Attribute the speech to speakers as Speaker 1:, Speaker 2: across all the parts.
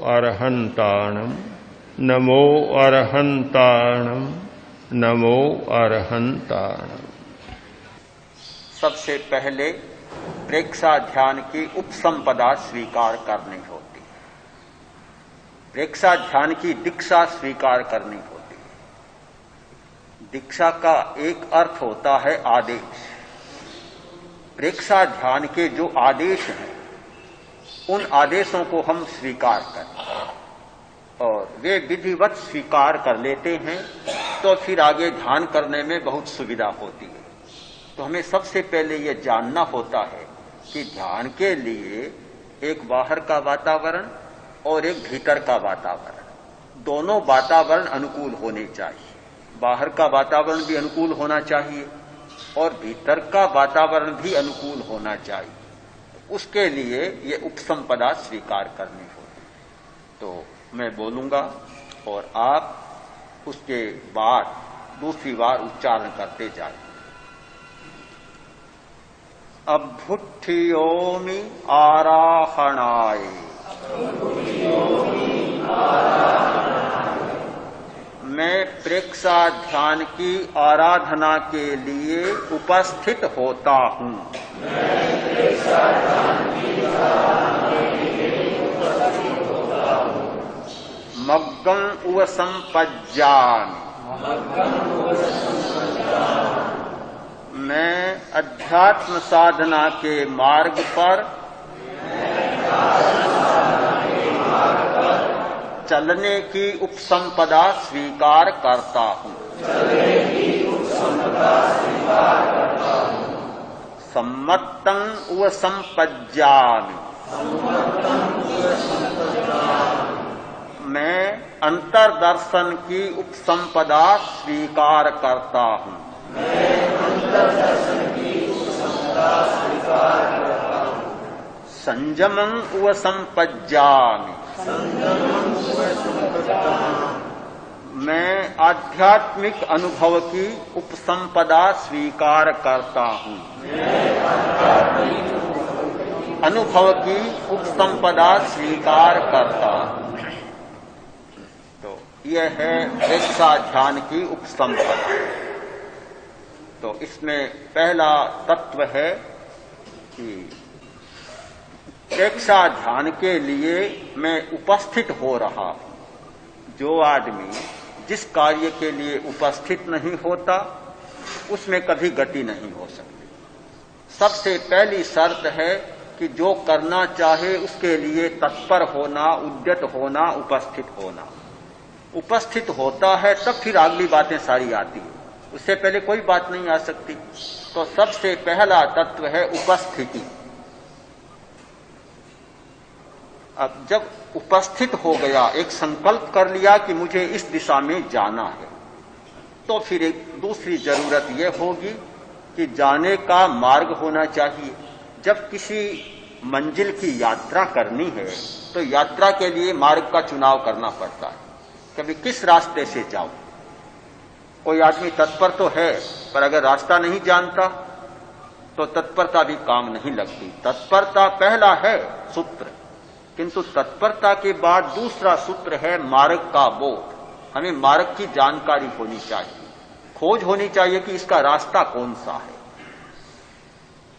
Speaker 1: अरहन्ताणं नमो अरहन्ताणं नमो अरहन्ताणं।
Speaker 2: सबसे पहले प्रेक्षा ध्यान की उपसंपदा स्वीकार करनी होती है। प्रेक्षा ध्यान की दीक्षा स्वीकार करनी होती है। दीक्षा का एक अर्थ होता है आदेश। प्रेक्षा ध्यान के जो आदेश हैं उन आदेशों को हम स्वीकार करें और वे विधिवत स्वीकार कर लेते हैं तो फिर आगे ध्यान करने में बहुत सुविधा होती है। तो हमें सबसे पहले यह जानना होता है कि ध्यान के लिए एक बाहर का वातावरण और एक भीतर का वातावरण, दोनों वातावरण अनुकूल होने चाहिए। बाहर का वातावरण भी अनुकूल होना चाहिए और भीतर का वातावरण भी अनुकूल होना चाहिए। उसके लिए ये उपसंपदा स्वीकार करनी होगी। तो मैं बोलूंगा और आप उसके बाद दूसरी बार उच्चारण करते जाएं। अभ्युत्थियोमि आराहणाय, मैं प्रेक्षा ध्यान की आराधना के लिए उपस्थित होता हूं। मग्गं उव संपज्जामि, मैं अध्यात्म साधना के मार्ग पर चलने की उपसंपदा स्वीकार करता हूं। सम्मत्तं उव संपज्जामि, मैं अंतर्दर्शन की उपसंपदा स्वीकार करता हूं। संयमं उव संपज्जामि, मैं आध्यात्मिक अनुभव की उपसंपदा स्वीकार करता हूं। अनुभव की उपसंपदा स्वीकार करता हूं। तो यह है प्रेक्षा ध्यान की उपसंपदा। तो इसमें पहला तत्व है कि प्रेक्षा ध्यान के लिए मैं उपस्थित हो रहा हूं। जो आदमी जिस कार्य के लिए उपस्थित नहीं होता उसमें कभी गति नहीं हो सकती। सबसे पहली शर्त है कि जो करना चाहे उसके लिए तत्पर होना, उद्यत होना, उपस्थित होना। उपस्थित होता है तब फिर अगली बातें सारी आती है, उससे पहले कोई बात नहीं आ सकती। तो सबसे पहला तत्व है उपस्थिति। अब जब उपस्थित हो गया, एक संकल्प कर लिया कि मुझे इस दिशा में जाना है, तो फिर एक दूसरी जरूरत यह होगी कि जाने का मार्ग होना चाहिए। जब किसी मंजिल की यात्रा करनी है तो यात्रा के लिए मार्ग का चुनाव करना पड़ता है। कभी किस रास्ते से जाऊं। कोई आदमी तत्पर तो है पर अगर रास्ता नहीं जानता तो तत्परता भी काम नहीं लगती। तत्परता पहला है सूत्र, किंतु तत्परता के बाद दूसरा सूत्र है मार्ग का बोध। हमें मार्ग की जानकारी होनी चाहिए, खोज होनी चाहिए कि इसका रास्ता कौन सा है।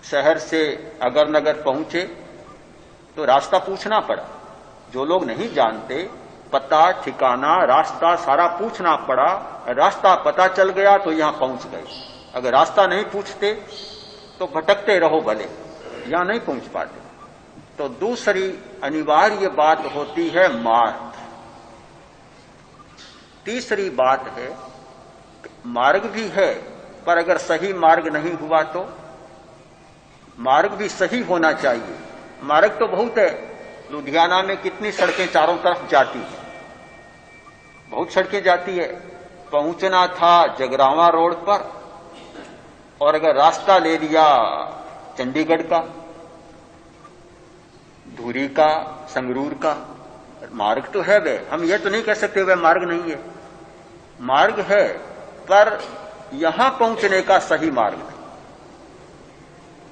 Speaker 2: शहर से अगर नगर पहुंचे तो रास्ता पूछना पड़ा। जो लोग नहीं जानते, पता ठिकाना रास्ता सारा पूछना पड़ा। रास्ता पता चल गया तो यहां पहुंच गए। अगर रास्ता नहीं पूछते तो भटकते रहो, भले यहां नहीं पहुंच पाते। तो दूसरी अनिवार्य बात होती है मार्ग। तीसरी बात है मार्ग भी है पर अगर सही मार्ग नहीं हुआ तो मार्ग भी सही होना चाहिए। मार्ग तो बहुत है। लुधियाना में कितनी सड़कें चारों तरफ जाती हैं, बहुत सड़कें जाती है। पहुंचना था जगरावा रोड पर और अगर रास्ता ले लिया चंडीगढ़ का, धुरी का, संगरूर का, मार्ग तो है वे। हम ये तो नहीं कह सकते वह मार्ग नहीं है। मार्ग है पर यहां पहुंचने का सही मार्ग नहीं।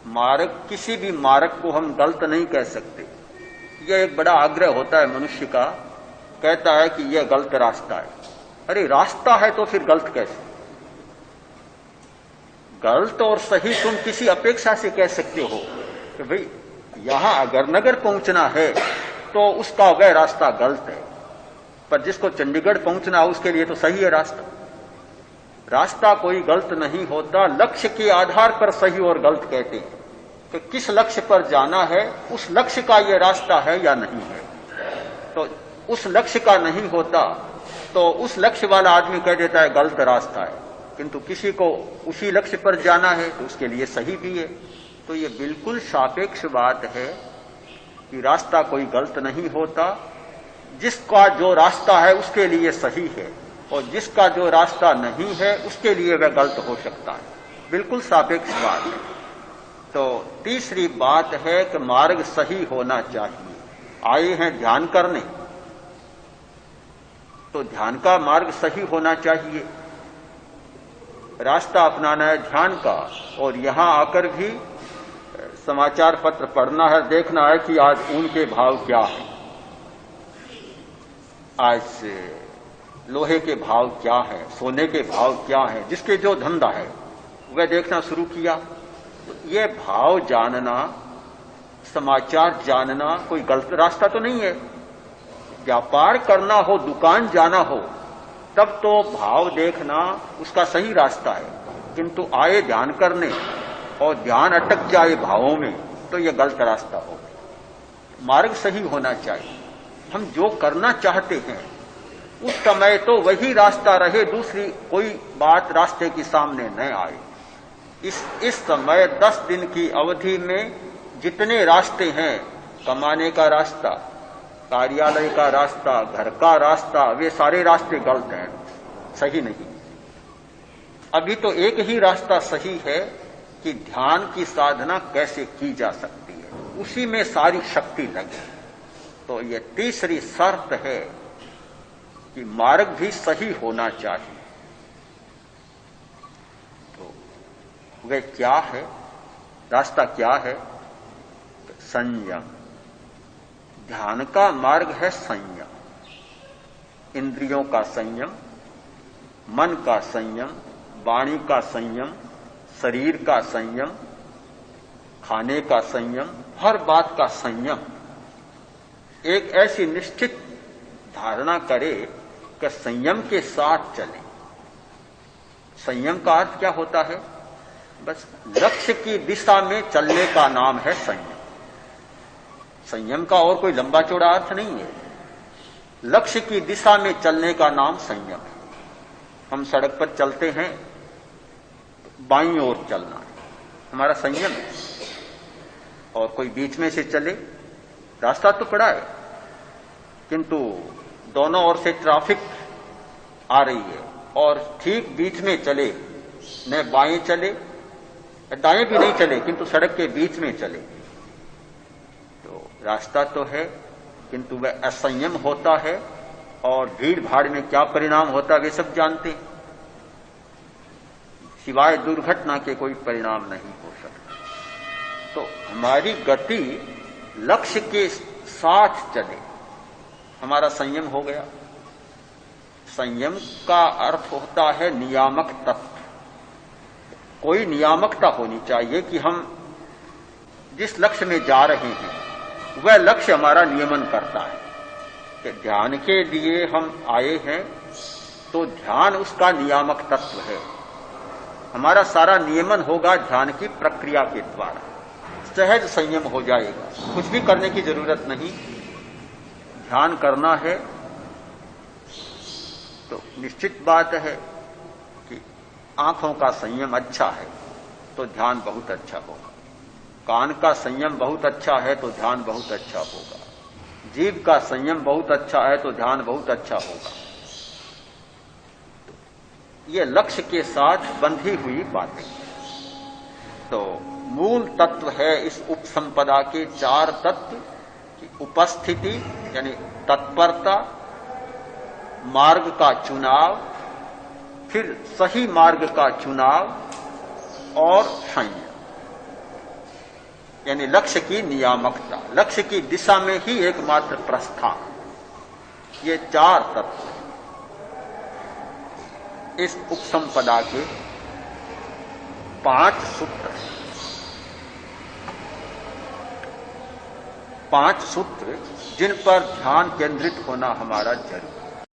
Speaker 2: मार्ग, किसी भी मार्ग को हम गलत नहीं कह सकते। यह एक बड़ा आग्रह होता है मनुष्य का, कहता है कि यह गलत रास्ता है। अरे रास्ता है तो फिर गलत कैसे? गलत और सही तुम किसी अपेक्षा से कह सकते हो कि भाई यहां अगर नगर पहुंचना है तो उसका वह रास्ता गलत है, पर जिसको चंडीगढ़ पहुंचना है उसके लिए तो सही है रास्ता। रास्ता कोई गलत नहीं होता, लक्ष्य के आधार पर सही और गलत कहते हैं कि किस लक्ष्य पर जाना है, उस लक्ष्य का यह रास्ता है या नहीं है। तो उस लक्ष्य का नहीं होता तो उस लक्ष्य वाला आदमी कह देता है गलत रास्ता है, किंतु किसी को उसी लक्ष्य पर जाना है तो उसके लिए सही भी है। तो ये बिल्कुल सापेक्ष बात है कि रास्ता कोई गलत नहीं होता, जिसका जो रास्ता है उसके लिए सही है और जिसका जो रास्ता नहीं है उसके लिए वह गलत हो सकता है। बिल्कुल सापेक्ष बात है। तो तीसरी बात है कि मार्ग सही होना चाहिए। आए हैं ध्यान करने तो ध्यान का मार्ग सही होना चाहिए। रास्ता अपनाना है ध्यान का, और यहां आकर भी समाचार पत्र पढ़ना है, देखना है कि आज ऊन के भाव क्या है, आज लोहे के भाव क्या है, सोने के भाव क्या है। जिसके जो धंधा है वह देखना शुरू किया। तो ये भाव जानना, समाचार जानना कोई गलत रास्ता तो नहीं है। व्यापार करना हो, दुकान जाना हो, तब तो भाव देखना उसका सही रास्ता है, किंतु आए ध्यान करने और ध्यान अटक जाए भावों में तो यह गलत रास्ता हो। मार्ग सही होना चाहिए। हम जो करना चाहते हैं उस समय तो वही रास्ता रहे, दूसरी कोई बात रास्ते के सामने न आए। इस समय 10 दिन की अवधि में जितने रास्ते हैं, कमाने का रास्ता, कार्यालय का रास्ता, घर का रास्ता, वे सारे रास्ते गलत हैं, सही नहीं। अभी तो एक ही रास्ता सही है कि ध्यान की साधना कैसे की जा सकती है, उसी में सारी शक्ति लगे। तो ये तीसरी शर्त है कि मार्ग भी सही होना चाहिए। तो वह क्या है, रास्ता क्या है? संयम। ध्यान का मार्ग है संयम। इंद्रियों का संयम, मन का संयम, वाणी का संयम, शरीर का संयम, खाने का संयम, हर बात का संयम। एक ऐसी निश्चित धारणा करे कि संयम के साथ चले। संयम का अर्थ क्या होता है? बस लक्ष्य की दिशा में चलने का नाम है संयम। संयम का और कोई लंबा चौड़ा अर्थ नहीं है। लक्ष्य की दिशा में चलने का नाम संयम है। हम सड़क पर चलते हैं, बाईं ओर चलना है, हमारा संयम है। और कोई बीच में से चले, रास्ता तो पड़ा है, किंतु दोनों ओर से ट्रैफिक आ रही है और ठीक बीच में चले, न बाएं चले, दाएं भी नहीं चले, किंतु सड़क के बीच में चले, तो रास्ता तो है, किंतु वह असंयम होता है। और भीड़ भाड़ में क्या परिणाम होता है वे सब जानते हैं। सिवाय दुर्घटना के कोई परिणाम नहीं हो सकता। तो हमारी गति लक्ष्य के साथ चले, हमारा संयम हो गया। संयम का अर्थ होता है नियामक तत्व। कोई नियामकता होनी चाहिए कि हम जिस लक्ष्य में जा रहे हैं वह लक्ष्य हमारा नियमन करता है। कि ध्यान के लिए हम आए हैं तो ध्यान उसका नियामक तत्व है। हमारा सारा नियमन होगा ध्यान की प्रक्रिया के द्वारा। सहज संयम हो जाएगा, कुछ भी करने की जरूरत नहीं। ध्यान करना है तो निश्चित बात है कि आंखों का संयम अच्छा है तो ध्यान बहुत अच्छा होगा। कान का संयम बहुत अच्छा है तो ध्यान बहुत अच्छा होगा। जीभ का संयम बहुत अच्छा है तो ध्यान बहुत अच्छा होगा। तो ये लक्ष्य के साथ बंधी हुई बातें। तो मूल तत्व है इस उपसंपदा के 4 तत्व की उपस्थिति, यानी तत्परता, मार्ग का चुनाव, फिर सही मार्ग का चुनाव और संयम। यानी लक्ष्य की नियामकता, लक्ष्य की दिशा में ही एकमात्र प्रस्थान, ये 4 तत्व इस उपसंपदा के 5 सूत्र, 5 सूत्र जिन पर ध्यान केंद्रित होना हमारा जरूरी है।